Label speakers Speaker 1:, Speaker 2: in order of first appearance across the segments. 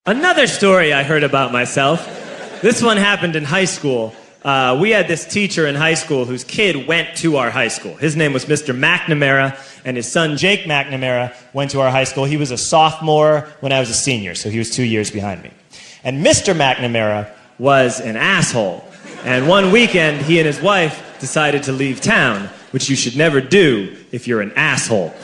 Speaker 1: Another story I heard about myself. This one happened in high school. We had this teacher in high school whose kid went to our high school. His name was Mr. McNamara, and his son Jake McNamara went to our high school. He was a sophomore when I was a senior, so he was 2 years behind me. And Mr. McNamara was an asshole. And one weekend, he and his wife decided to leave town, which you should never do if you're an asshole.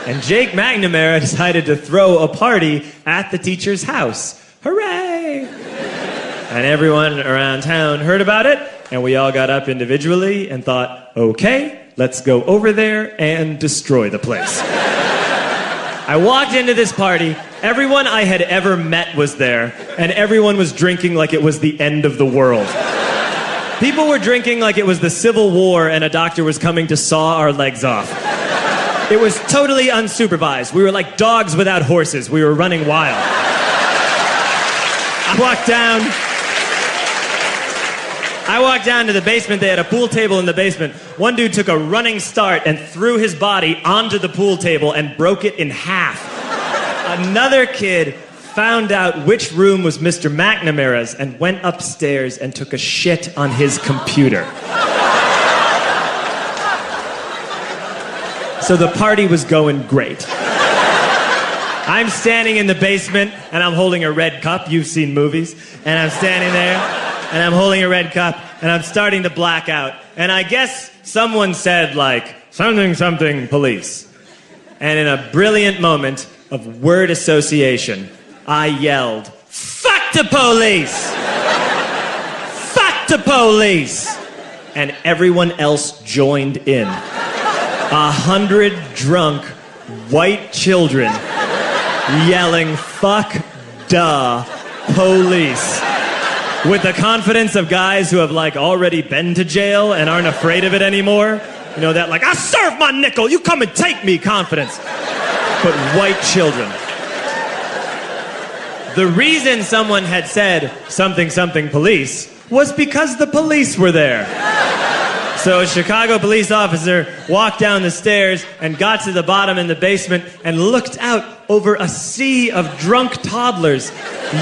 Speaker 1: And Jake McNamara decided to throw a party at the teacher's house. Hooray! And everyone around town heard about it, and we all got up individually and thought, okay, let's go over there and destroy the place. I walked into this party, everyone I had ever met was there, and everyone was drinking like it was the end of the world. People were drinking like it was the Civil War and a doctor was coming to saw our legs off. It was totally unsupervised. We were like dogs without horses. We were running wild. I walked down to the basement. They had a pool table in the basement. One dude took a running start and threw his body onto the pool table and broke it in half. Another kid found out which room was Mr. McNamara's and went upstairs and took a shit on his computer. So the party was going great. I'm standing in the basement and I'm holding a red cup. You've seen movies. And I'm standing there and I'm holding a red cup and I'm starting to black out. And I guess someone said like, something, something, police. And in a brilliant moment of word association, I yelled, fuck the police! Fuck the police! And everyone else joined in. 100 drunk white children yelling, fuck the police. With the confidence of guys who have like already been to jail and aren't afraid of it anymore. You know, that like, I serve my nickel, you come and take me confidence. But white children. The reason someone had said something, something, police was because the police were there. So a Chicago police officer walked down the stairs and got to the bottom in the basement and looked out over a sea of drunk toddlers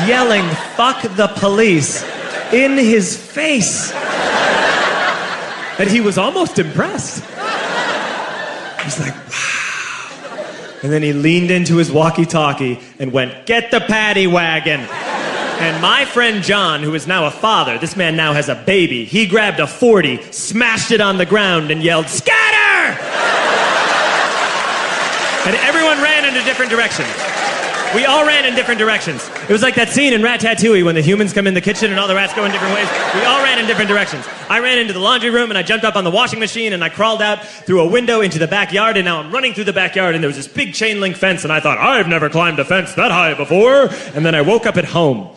Speaker 1: yelling, fuck the police, in his face. And he was almost impressed. He was like, wow. And then he leaned into his walkie-talkie and went, get the paddy wagon. And my friend John, who is now a father, this man now has a baby, he grabbed a 40, smashed it on the ground, and yelled, scatter! And everyone ran in a different direction. We all ran in different directions. It was like that scene in Ratatouille when the humans come in the kitchen and all the rats go in different ways. We all ran in different directions. I ran into the laundry room and I jumped up on the washing machine and I crawled out through a window into the backyard, and now I'm running through the backyard and there was this big chain link fence and I thought, I've never climbed a fence that high before. And then I woke up at home.